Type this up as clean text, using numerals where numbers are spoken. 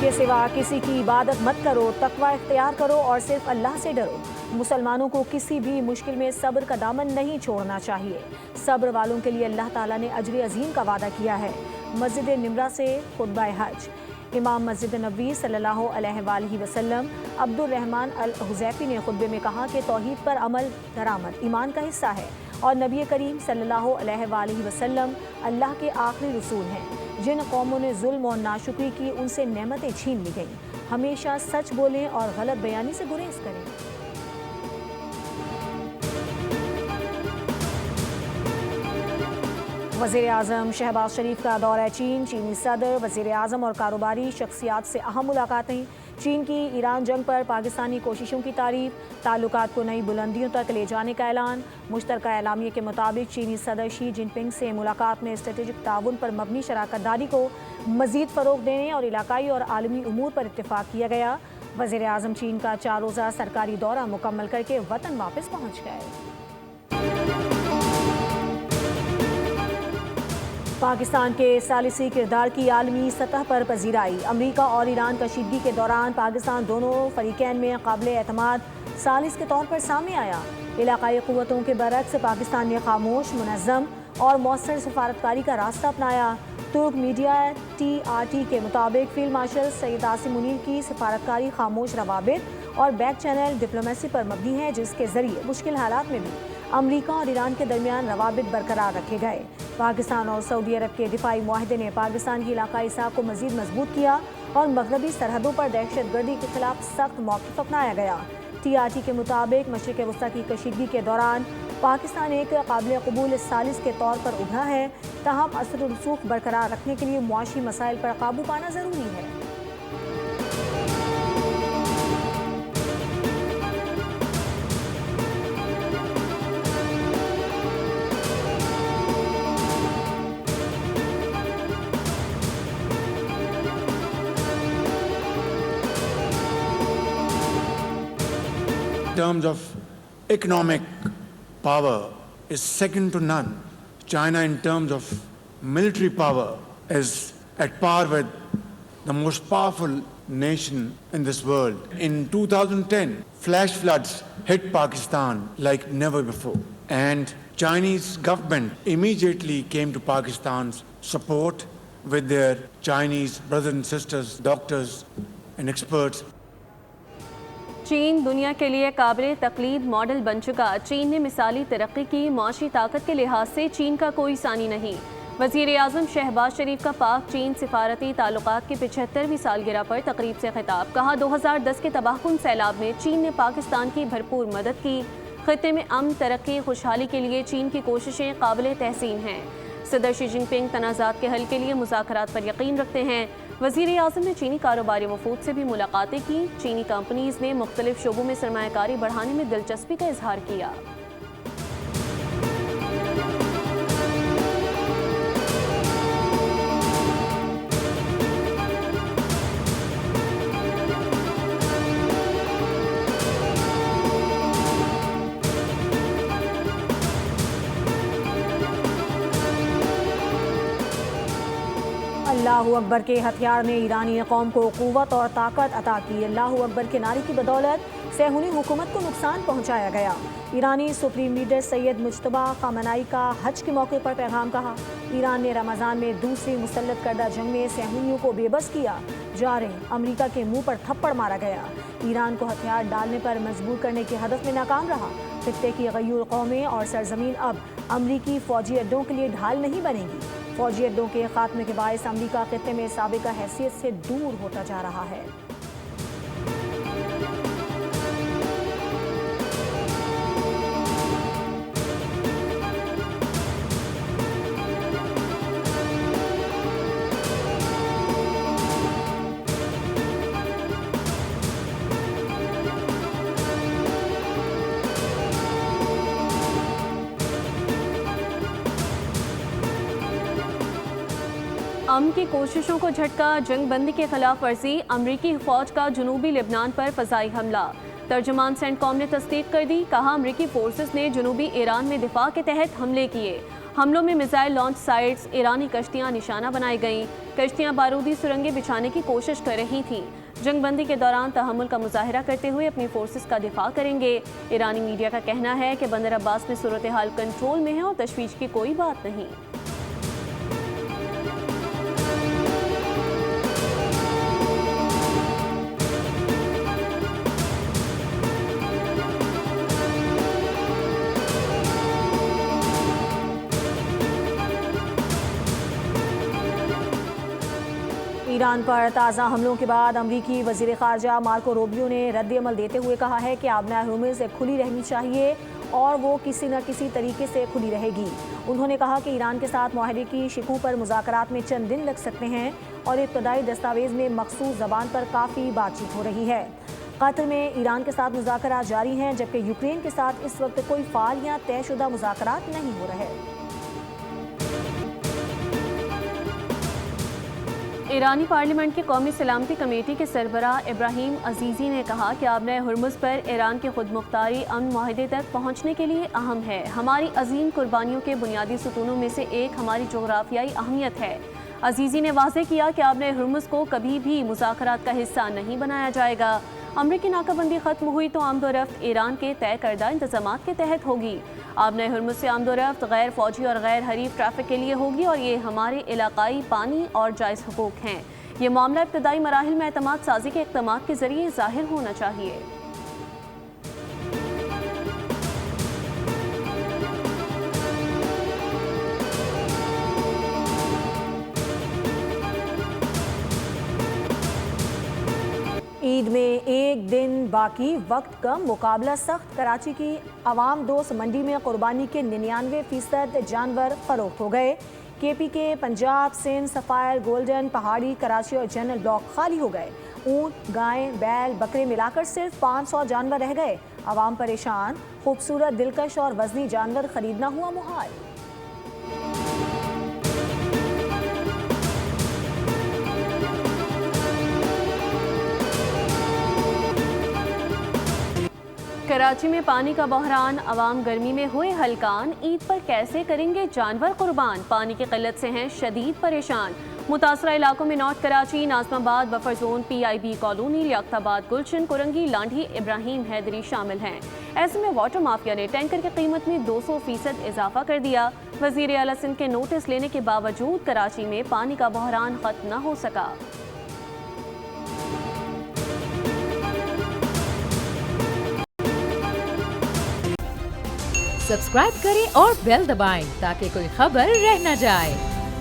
کے سوا کسی کی عبادت مت کرو، تقوی اختیار کرو اور صرف اللہ سے ڈرو۔ مسلمانوں کو کسی بھی مشکل میں صبر کا دامن نہیں چھوڑنا چاہیے۔ صبر والوں کے لیے اللہ تعالیٰ نے اجر عظیم کا وعدہ کیا ہے۔ مسجد نمرہ سے خطبہ حج۔ امام مسجد نبوی صلی اللہ علیہ وآلہ وسلم عبد الرحمن الحذیفی نے خطبے میں کہا کہ توحید پر عمل درآمد ایمان کا حصہ ہے اور نبی کریم صلی اللہ علیہ وآلہ وسلم اللہ کے آخری رسول ہیں۔ جن قوموں نے ظلم اور ناشکری کی ان سے نعمتیں چھین لی گئیں۔ ہمیشہ سچ بولیں اور غلط بیانی سے گریز کریں۔ وزیر اعظم شہباز شریف کا دورہ چین۔ چینی صدر، وزیر اعظم اور کاروباری شخصیات سے اہم ملاقاتیں۔ چین کی ایران جنگ پر پاکستانی کوششوں کی تعریف، تعلقات کو نئی بلندیوں تک لے جانے کا اعلان۔ مشترکہ اعلامیے کے مطابق چینی صدر شی جن پنگ سے ملاقات میں اسٹریٹجک تعاون پر مبنی شراکت داری کو مزید فروغ دینے اور علاقائی اور عالمی امور پر اتفاق کیا گیا۔ وزیر اعظم چین کا 4 روزہ سرکاری دورہ مکمل کر کے وطن واپس پہنچ گئے۔ پاکستان کے ثالثی کردار کی عالمی سطح پر پذیرائی۔ امریکہ اور ایران کشیدگی کے دوران پاکستان دونوں فریقین میں قابل اعتماد ثالث کے طور پر سامنے آیا۔ علاقائی قوتوں کے برعکس پاکستان نے خاموش، منظم اور مؤثر سفارتکاری کا راستہ اپنایا۔ ترک میڈیا TRT کے مطابق فیلڈ مارشل سید عاصم منیر کی سفارتکاری خاموش روابط اور بیک چینل ڈپلومیسی پر مبنی ہے، جس کے ذریعے مشکل حالات میں بھی امریکہ اور ایران کے درمیان روابط برقرار رکھے گئے۔ پاکستان اور سعودی عرب کے دفاعی معاہدے نے پاکستان کی علاقائی ساکھ کو مزید مضبوط کیا اور مغربی سرحدوں پر دہشت گردی کے خلاف سخت موقف اپنایا گیا۔ TRT کے مطابق مشرق وسطیٰ کی کشیدگی کے دوران پاکستان ایک قابل قبول ثالث کے طور پر ابھرا ہے، تاہم اثر و رسوخ برقرار رکھنے کے لیے معاشی مسائل پر قابو پانا ضروری ہے۔ In terms of economic power is second to none. China in terms of military power is at par with the most powerful nation in this world. In 2010, flash floods hit Pakistan like never before. And Chinese government immediately came to Pakistan's support with their Chinese brothers and sisters, doctors and experts. چین دنیا کے لیے قابل تقلید model بن چکا۔ چین نے مثالی ترقی کی، معاشی طاقت کے لحاظ سے چین کا کوئی ثانی نہیں۔ وزیر اعظم شہباز شریف کا پاک چین سفارتی تعلقات کی 75ویں سالگرہ پر تقریب سے خطاب۔ کہا 2010 کے تباہ کن سیلاب میں چین نے پاکستان کی بھرپور مدد کی۔ خطے میں امن، ترقی، خوشحالی کے لیے چین کی کوششیں قابل تحسین ہیں۔ صدر شی جن پنگ تنازعات کے حل کے لیے مذاکرات پر یقین رکھتے ہیں۔ وزیر اعظم نے چینی کاروباری وفود سے بھی ملاقاتیں کی۔ چینی کمپنیز نے مختلف شعبوں میں سرمایہ کاری بڑھانے میں دلچسپی کا اظہار کیا۔ اللہ اکبر کے ہتھیار نے ایرانی قوم کو قوت اور طاقت عطا کی۔ اللہ اکبر کے نعرے کی بدولت صہیونی حکومت کو نقصان پہنچایا گیا۔ ایرانی سپریم لیڈر سید مجتبیٰ خامنائی کا حج کے موقع پر پیغام کہا۔ ایران نے رمضان میں دوسری مسلط کردہ جنگ میں صہیونیوں کو بے بس کیا جا رہے امریکہ کے منہ پر تھپڑ مارا گیا۔ ایران کو ہتھیار ڈالنے پر مجبور کرنے کے ہدف میں ناکام رہا۔ خطے کی غیور قومیں اور سرزمین اب امریکی فوجی اڈوں کے لیے ڈھال نہیں بنے گی۔ فوجی اڈوں کے خاتمے کے باعث امریکہ خطے میں سابقہ حیثیت سے دور ہوتا جا رہا ہے۔ امن کی کوششوں کو جھٹکا، جنگ بندی کے خلاف ورزی، امریکی فوج کا جنوبی لبنان پر فضائی حملہ۔ ترجمان سینٹ کام نے تصدیق کر دی، کہا امریکی فورسز نے جنوبی ایران میں دفاع کے تحت حملے کیے۔ حملوں میں میزائل لانچ سائٹس، ایرانی کشتیاں نشانہ بنائی گئیں۔ کشتیاں بارودی سرنگیں بچھانے کی کوشش کر رہی تھیں۔ جنگ بندی کے دوران تحمل کا مظاہرہ کرتے ہوئے اپنی فورسز کا دفاع کریں گے۔ ایرانی میڈیا کا کہنا ہے کہ بندر عباس میں صورتحال کنٹرول میں ہے اور تشویش کی کوئی بات نہیں۔ ایران پر تازہ حملوں کے بعد امریکی وزیر خارجہ مارکو روبیو نے رد عمل دیتے ہوئے کہا ہے کہ آبنۂ ہرمز کھلی رہنی چاہیے اور وہ کسی نہ کسی طریقے سے کھلی رہے گی۔ انہوں نے کہا کہ ایران کے ساتھ معاہدے کی شقوں پر مذاکرات میں چند دن لگ سکتے ہیں اور ابتدائی دستاویز میں مخصوص زبان پر کافی بات چیت ہو رہی ہے۔ قطر میں ایران کے ساتھ مذاکرات جاری ہیں جبکہ یوکرین کے ساتھ اس وقت کوئی فعال یا طے شدہ مذاکرات نہیں ہو رہے۔ ایرانی پارلیمنٹ کی قومی سلامتی کمیٹی کے سربراہ ابراہیم عزیزی نے کہا کہ آبنۂ ہرمز پر ایران کے خود مختاری امن معاہدے تک پہنچنے کے لیے اہم ہے۔ ہماری عظیم قربانیوں کے بنیادی ستونوں میں سے ایک ہماری جغرافیائی اہمیت ہے۔ عزیزی نے واضح کیا کہ آبنۂ ہرمز کو کبھی بھی مذاکرات کا حصہ نہیں بنایا جائے گا۔ امریکی ناکہ بندی ختم ہوئی تو آمد و رفت ایران کے طے کردہ انتظامات کے تحت ہوگی۔ آبنۂ ہرمز سے آمد و رفت غیر فوجی اور غیر حریف ٹریفک کے لیے ہوگی اور یہ ہمارے علاقائی پانی اور جائز حقوق ہیں۔ یہ معاملہ ابتدائی مراحل میں اعتماد سازی کے اقدامات کے ذریعے ظاہر ہونا چاہیے۔ عید میں ایک دن باقی، وقت کم، مقابلہ سخت۔ کراچی کی عوام دوست منڈی میں قربانی کے 99% جانور فروخت ہو گئے۔ کے پی کے پنجاب، سندھ، سفائر، گولڈن، پہاڑی، کراچی اور جنرل بلاک خالی ہو گئے۔ اونٹ، گائیں، بیل، بکرے ملا کر صرف 500 جانور رہ گئے۔ عوام پریشان، خوبصورت، دلکش اور وزنی جانور خریدنا ہوا محال۔ کراچی میں پانی کا بحران، عوام گرمی میں ہوئے ہلکان۔ عید پر کیسے کریں گے جانور قربان؟ پانی کی قلت سے ہیں شدید پریشان۔ متاثرہ علاقوں میں north Karachi, Nazimabad buffer zone, P I B colony, Liaquatabad, Gulshan, Korangi, Landhi, ابراہیم حیدری شامل ہیں۔ ایسے میں واٹر مافیا نے ٹینکر کی قیمت میں 200% اضافہ کر دیا۔ وزیر اعلیٰ سندھ کے نوٹس لینے کے باوجود کراچی میں پانی کا بحران ختم نہ ہو سکا۔ سبسکرائب کریں اور بیل دبائیں تاکہ کوئی خبر رہ نہ جائے۔